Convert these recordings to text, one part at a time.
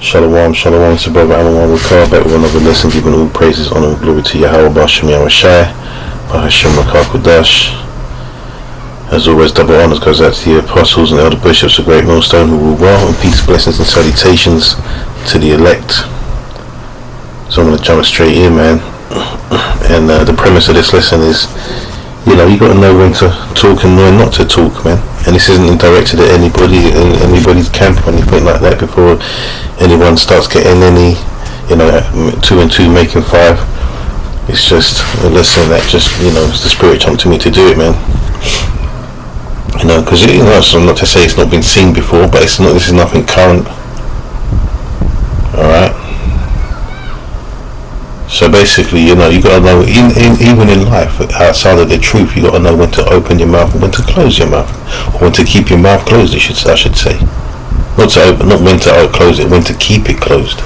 Shalom, shalom, it's your brother Anwar Rukar, back with another lesson, giving all praises, honor and glory to Yahweh B'Shem Yahushai, B'Hashem Rakah Kodash. As always, double honors goes out to the apostles and elder bishops of Great Millstone who rule well, and peace, blessings and salutations to the elect. So I'm going to jump straight in, man. And the premise of this lesson is, you got to know when to talk and when not to talk, man. And this isn't directed at anybody, anybody's camp or anything like that before anyone starts getting any, 2 and 2 making 5. It's just a lesson that just, it's the spirit prompted me to do it, man. Because, so not to say it's not been seen before, but this is nothing current. Alright? So basically, you got to know, even in life, outside of the truth, you got to know when to open your mouth and when to close your mouth, or when to keep your mouth closed. I should say, not to open, not when to close it, when to keep it closed.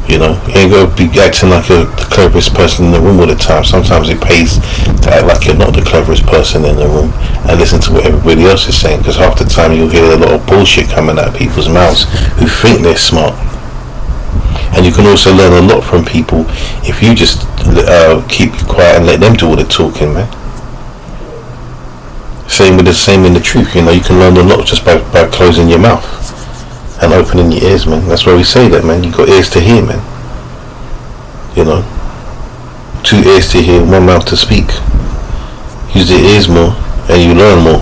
You ain't got to be acting like you're the cleverest person in the room all the time. Sometimes it pays to act like you're not the cleverest person in the room and listen to what everybody else is saying, because half the time you'll hear a lot of bullshit coming out of people's mouths who think they're smart. And you can also learn a lot from people if you just keep quiet and let them do all the talking, man. Same in the truth, you can learn a lot just by closing your mouth and opening your ears, man. That's why we say that, man. You got ears to hear, man. 2 ears to hear, 1 mouth to speak. Use your ears more and you learn more.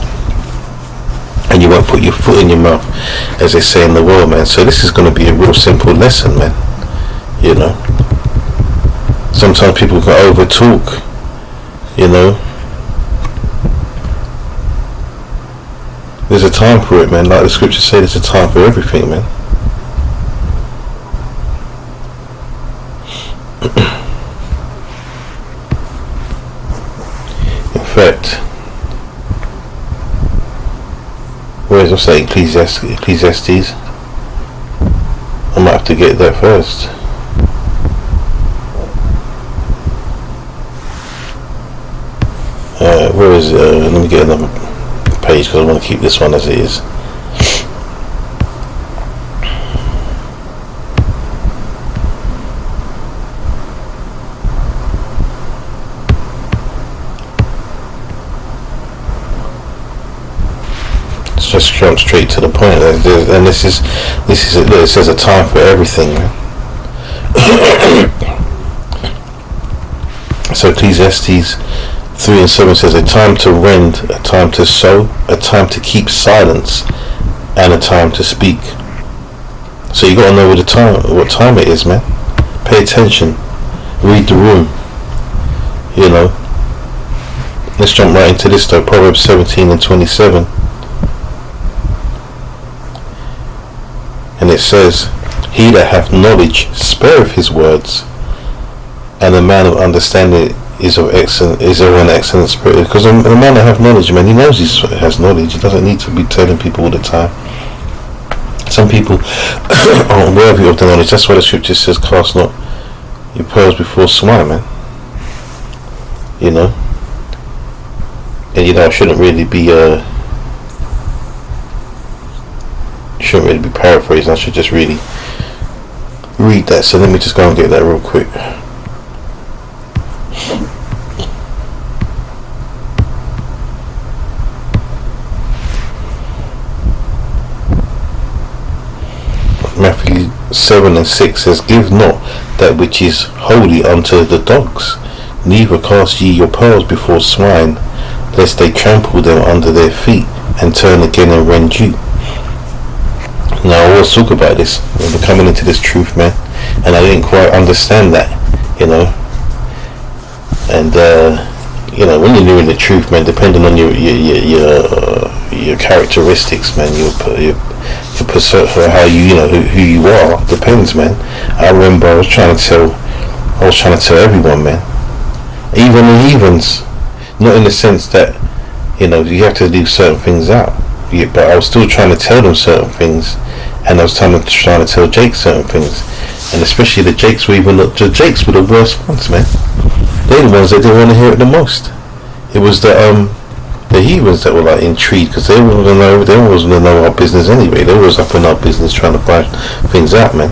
And you won't put your foot in your mouth, as they say in the world, man. So this is going to be a real simple lesson, man. Sometimes people can over talk, There's a time for it, man. Like the scriptures say, there's a time for everything, man. In fact, where's I say Ecclesiastes? I might have to get that first. Where is it? Let me get another page because I want to keep this one as it is. Let's just jump straight to the point. And this is it. Look, it says a time for everything, man. So Ecclesiastes 3:7 says a time to rend, a time to sow, a time to keep silence, and a time to speak. So you got to know what time it is, man. Pay attention. Read the room. Let's jump right into this though. Proverbs 17:27. And it says, he that hath knowledge spareth his words, and the man of understanding is of an excellent spirit. Because the man that have knowledge, man, he knows he has knowledge. He doesn't need to be telling people all the time. Some people aren't worthy of the knowledge. That's why the scripture says, cast not your pearls before swine, man. And I shouldn't really be paraphrasing. I should just really read that. So let me just go and get that real quick. Matthew 7:6 says, give not that which is holy unto the dogs, neither cast ye your pearls before swine, lest they trample them under their feet, and turn again and rend you. Now I always talk about this, we're coming into this truth, man, and I didn't quite understand that, and when you're doing the truth, man, depending on your characteristics, man, your persona, how who you are, depends, man. I remember I was trying to tell everyone, man, even the heathens, not in the sense that you have to leave certain things out, but I was still trying to tell them certain things, and I was trying to tell Jake certain things, and especially the Jakes were the worst ones, man. They're the ones that didn't want to hear it the most. It was the the heathens that were like intrigued, because they wasn't gonna know our business anyway. They was up in our business trying to find things out, man.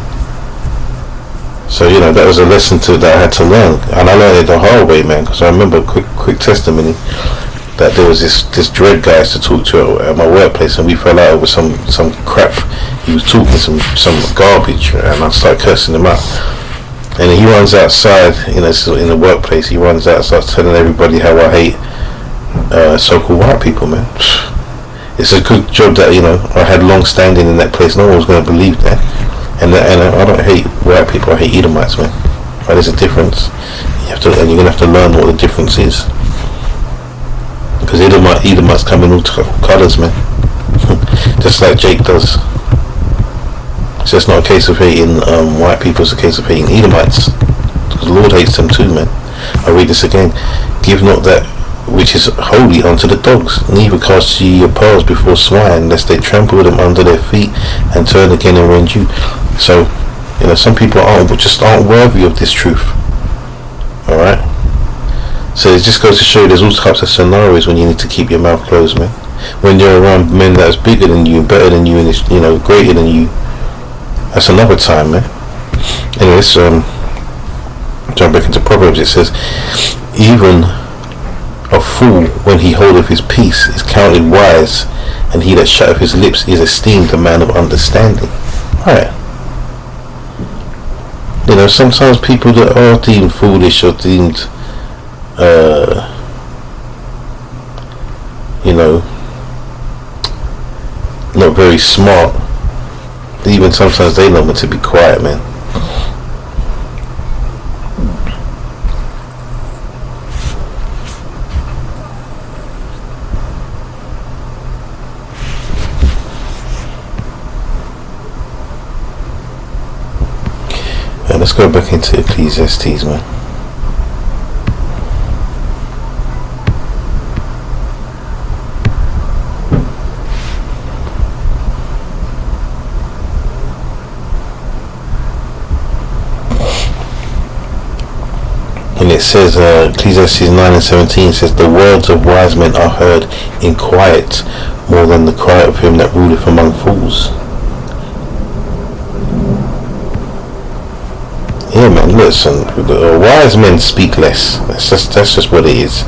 So that was a lesson that I had to learn, and I learned it the hard way, man. Because I remember quick testimony that there was this dread guy I used to talk to at my workplace, and we fell out over some crap. He was talking some garbage, and I started cursing him out. And he runs outside, in the workplace. He runs out, starts telling everybody how I hate so-called white people, man. It's a good job that I had long standing in that place. No one was going to believe that. And I don't hate white people. I hate Edomites, man. Right, there's a difference. You're gonna have to learn what the difference is. Because Edomites come in all colours, man. Just like Jake does. So it's not a case of hating white people. It's a case of hating Edomites. Because the Lord hates them too, man. I read this again. Give not that which is holy unto the dogs, neither cast ye your pearls before swine, lest they trample them under their feet and turn again and rend you. So some people aren't worthy of this truth. Alright, so it just goes to show you there's all types of scenarios when you need to keep your mouth closed, man. When you're around men that's bigger than you, better than you, and greater than you, that's another time, man. Anyways, jump back into Proverbs. It says, even a fool, when he holdeth his peace, is counted wise, and he that shutteth his lips is esteemed a man of understanding. Right. Sometimes people that are deemed foolish or deemed, not very smart, even sometimes they know when to be quiet, man. Let's go back into Ecclesiastes, man. And it says, Ecclesiastes 9:17 says, the words of wise men are heard in quiet, more than the cry of him that ruleth among fools. Yeah, man, listen, wise men speak less. That's just what it is.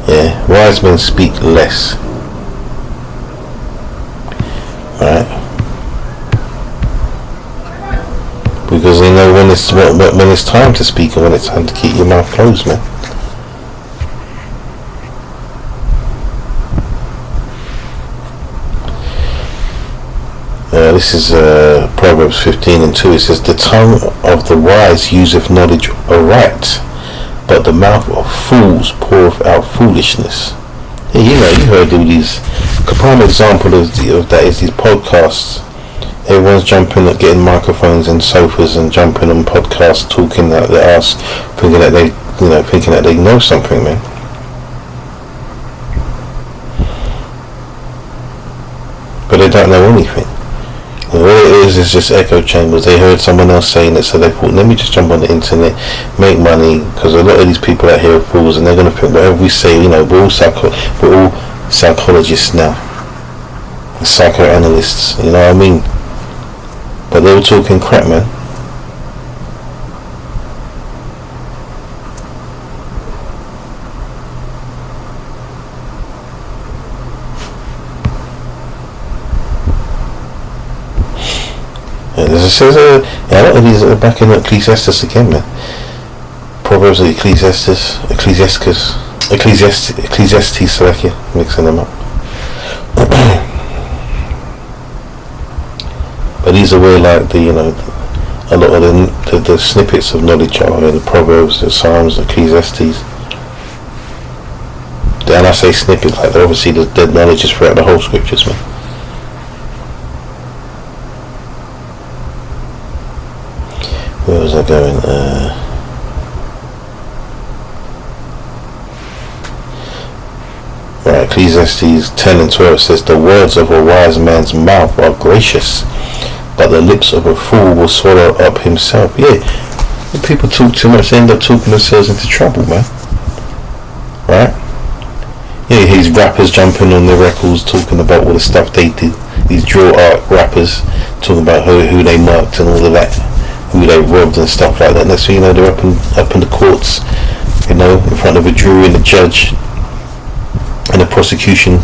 Yeah, wise men speak less. Right? Because they know when it's time to speak and when it's time to keep your mouth closed, man. This is Proverbs 15:2. It says, the tongue of the wise useth knowledge aright, but the mouth of fools poureth out foolishness. Yeah, you heard all these. A prime example of that is these podcasts. Everyone's jumping at getting microphones and sofas and jumping on podcasts, talking out their ass, thinking that they know something, man. But they don't know anything. All it is just echo chambers. They heard someone else saying it, so they thought, let me just jump on the internet, make money, because a lot of these people out here are fools, and they're going to think whatever we say, we're all psychologists now, psychoanalysts, you know what I mean? But they were talking crap, man. As it says, a lot of these are back in Ecclesiastes again, man. Proverbs of Ecclesiastes, mixing them up. But these are where, like, a lot of the snippets of knowledge are, the Proverbs, the Psalms, the Ecclesiastes. And I say snippets, like, obviously the knowledge is throughout the whole scriptures, man. Where was I going? Right, Ecclesiastes 10:12 says, the words of a wise man's mouth are gracious, but the lips of a fool will swallow up himself. Yeah, when people talk too much, they end up talking themselves into trouble, man. Right? Yeah, these rappers jumping on their records talking about all the stuff they did. These drill art rappers talking about who they marked and all of that, who they robbed and stuff like that. Next thing you know, they're up in the courts, you know, in front of a jury and a judge and the prosecution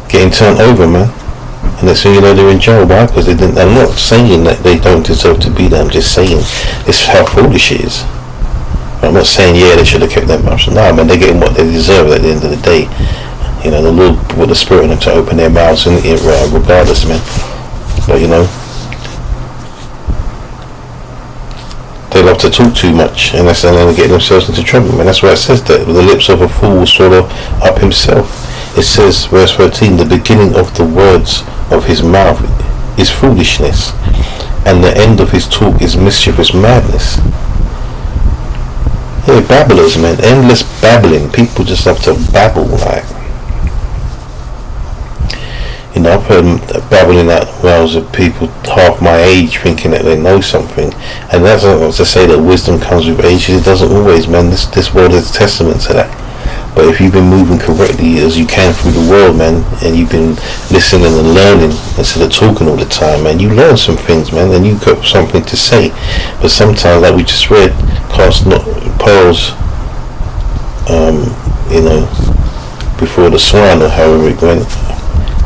getting turned over, man. And next thing you know, they're in jail. Why? Because they didn't. I'm not saying that they don't deserve to be there. I'm just saying it's how foolish it is. I'm not saying they should have kept their mouths. No, man, they're getting what they deserve at the end of the day. You know, the Lord put the Spirit in them to open their mouths and regardless, man. But you know, they love to talk too much, and that's how they get themselves into trouble, man. That's why it says that the lips of a fool will swallow up himself. It says, verse 13, the beginning of the words of his mouth is foolishness, and the end of his talk is mischievous madness. Yeah, babblers, man. Endless babbling. People just love to babble, like. You know, I've heard babbling out wells of people half my age thinking that they know something. And that's not to say that wisdom comes with age. It doesn't always, man. This world is a testament to that. But if you've been moving correctly as you can through the world, man, and you've been listening and learning instead of talking all the time, man, you learn some things, man, and you've got something to say. But sometimes, like we just read, cast not pearls, you know, before the swine, or however it went.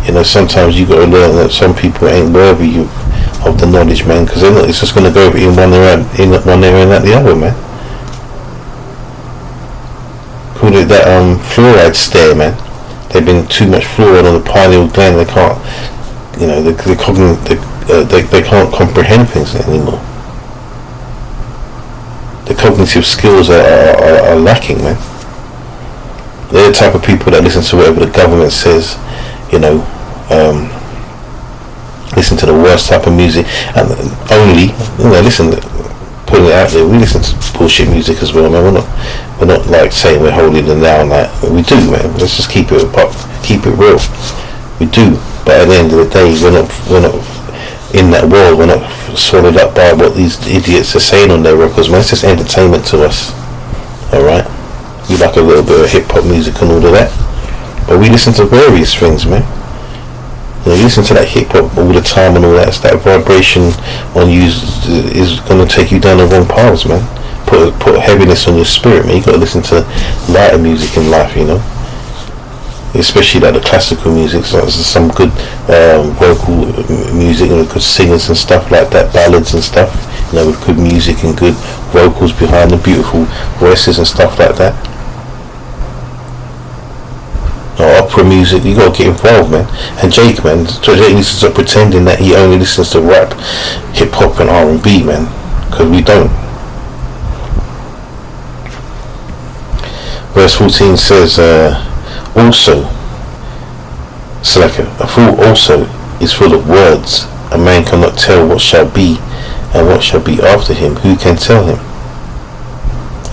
You know, sometimes you got to learn that some people ain't worthy of the knowledge, man, because it's just going to go in one ear and out the other, man. Called it that fluoride stare, man. They've been too much fluoride on the pineal gland. They can't, you know, they can't comprehend things anymore. The cognitive skills are lacking, man. They're the type of people that listen to whatever the government says, you know, listen to the worst type of music, and only, you know, listen, putting it out there, we listen to bullshit music as well, man. We're not like saying we're holier than thou, like we do, man. Let's just keep it real. We do, but at the end of the day, we're not in that world. We're not swallowed up by what these idiots are saying on their records, man. It's just entertainment to us. All right, we like a little bit of hip hop music and all of that, but we listen to various things, man. You know, you listen to that hip hop all the time and all that. That vibration on you is going to take you down the wrong paths, man. Put heaviness on your spirit, man. You got to listen to lighter music in life, you know. Especially like the classical music, so some good vocal music and good singers and stuff like that, ballads and stuff. You know, with good music and good vocals behind the beautiful voices and stuff like that. Opera music, you gotta get involved, man. And Jake needs to stop pretending that he only listens to rap, hip hop and R&B, man, because we don't. Verse 14 says, also, it's like a fool also is full of words. A man cannot tell what shall be and what shall be after him. Who can tell him?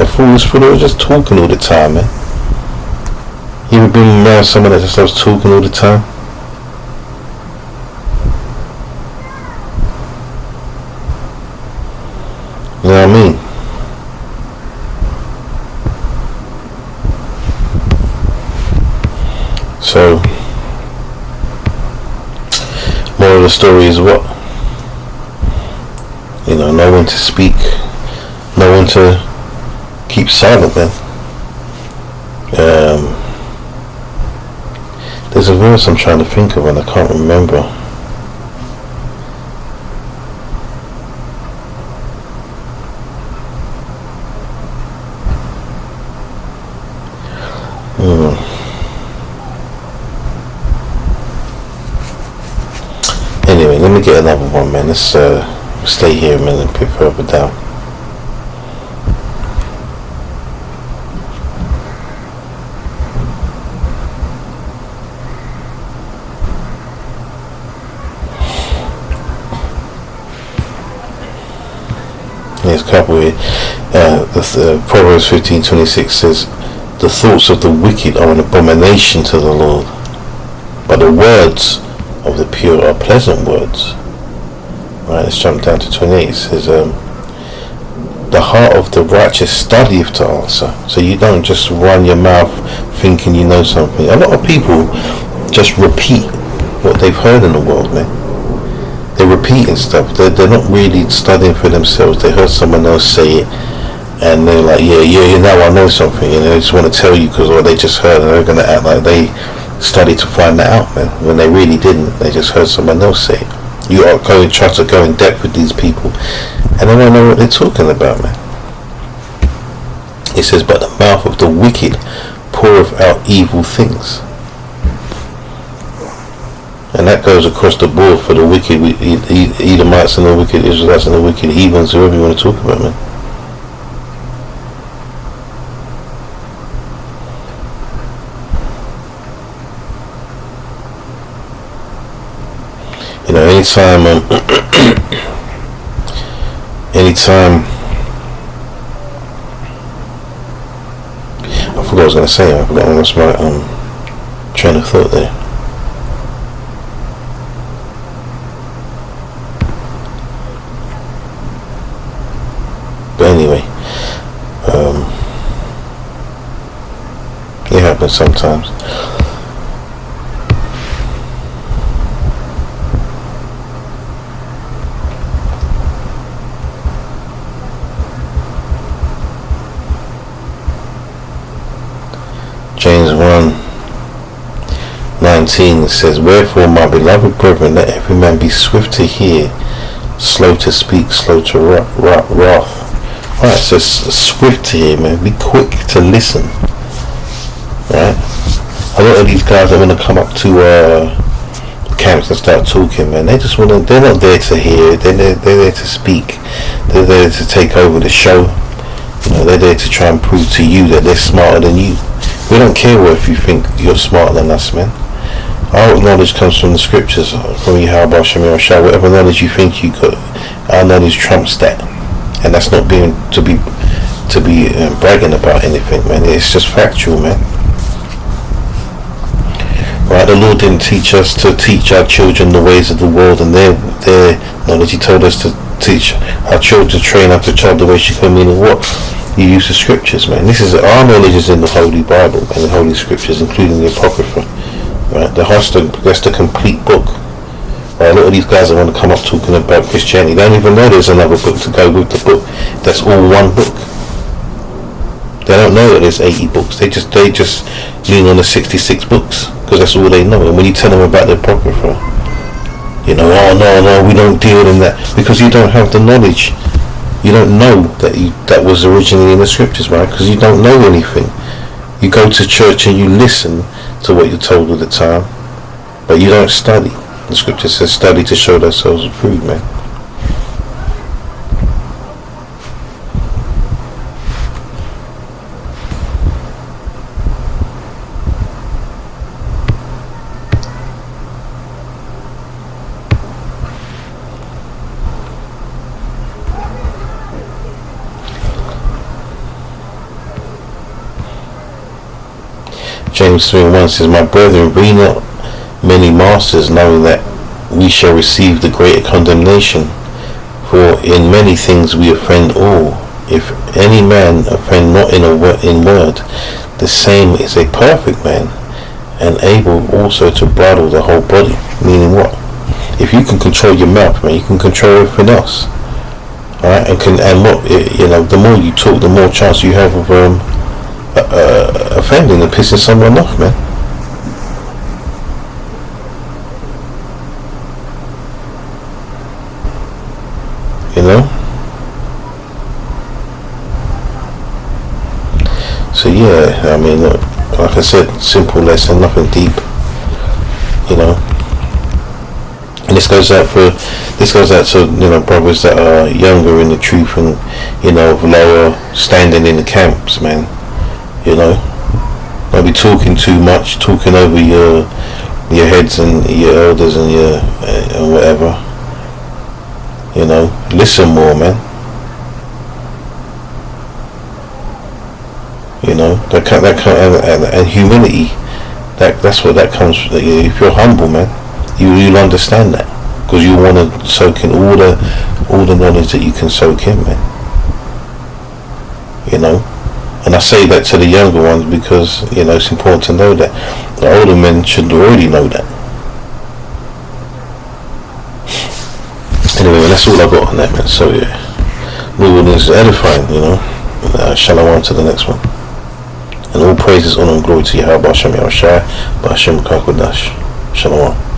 A fool is full of just talking all the time, man. You ever been around someone that just loves talking all the time? You know what I mean? So, moral of the story is what? You know, know when to speak, know when to keep silent, man. There's a verse I'm trying to think of and I can't remember. Anyway, let me get another one, man. Let's stay here a minute and pick further down. There's a couple here. Proverbs 15:26 says, the thoughts of the wicked are an abomination to the Lord, but the words of the pure are pleasant words. Right, let's jump down to 28. It says, the heart of the righteous studieth to answer. So you don't just run your mouth thinking you know something. A lot of people just repeat what they've heard in the world, man. They're repeating stuff. They're not really studying for themselves. They heard someone else say it, and they're like, yeah, now I know something, and they just want to tell you because what they just heard, and they're going to act like they studied to find that out, man, when they really didn't. They just heard someone else say it. You are going to try to go in depth with these people, and they don't know what they're talking about, man. It says, but the mouth of the wicked poureth out evil things. And that goes across the board for the wicked Edomites and the wicked Israelites and the wicked heathens, whoever you want to talk about, man. You know, anytime I forgot what I was going to say. I forgot. I lost my train of thought there. But anyway, it happens sometimes. James 1:19 says, wherefore, my beloved brethren, let every man be swift to hear, slow to speak, slow to wrath. Right, so swift to hear, man. Be quick to listen. Right? A lot of these guys that want to come up to camps and start talking, man, they just want to. They're not there to hear. They're there to speak. They're there to take over the show. They're there to try and prove to you that they're smarter than you. We don't care if you think you're smarter than us, man. Our knowledge comes from the scriptures, from Yahweh Shemir Shah. Whatever knowledge you think you got, our knowledge trumps that, and that's not being to be bragging about anything, man. It's just factual, man. Right? The Lord didn't teach us to teach our children the ways of the world and their knowledge. He told us to teach our children to train up the child the way she should go. Meaning what? You use the scriptures, man. This is our knowledge is in the Holy Bible and the Holy Scriptures, including the Apocrypha. Right? That's the complete book. Right? A lot of these guys that want to come up talking about Christianity, they don't even know there's another book to go with the book. That's all one book. They don't know that there's 80 books. They just lean on the 66 books because that's all they know. And when you tell them about the Apocrypha, you know, oh no, we don't deal in that because you don't have the knowledge. You don't know that was originally in the scriptures, right? Because you don't know anything. You go to church and you listen to what you're told all the time, but you don't study. The scripture says study to show thyself approved, man. James 3:1 says, my brethren, be not many masters, knowing that we shall receive the greater condemnation. For in many things we offend all. If any man offend not in word, the same is a perfect man, and able also to bridle the whole body. Meaning what? If you can control your mouth, man, you can control everything else. Alright, and what, you know, the more you talk, the more chance you have of offending and pissing someone off, man. You know? So yeah, I mean, look, like I said, simple lesson, nothing deep. You know? And this goes out to, you know, brothers that are younger in the truth and, you know, lower standing in the camps, man. You know, don't be talking too much, talking over your heads and your elders and your and whatever. You know, listen more, man. You know, and humility. That's what that comes from. If you're humble, man, you'll understand that because you want to soak in all the knowledge that you can soak in, man. you know. And I say that to the younger ones because, you know, it's important to know that. The older men should already know that. Anyway, that's all I got on that, man. So yeah, New Orleans is edifying, you know. Shalom to the next one. And all praises, honor, and glory to Yahweh Hashem Yahushua, Ba'ashem Kakodash. Shalom.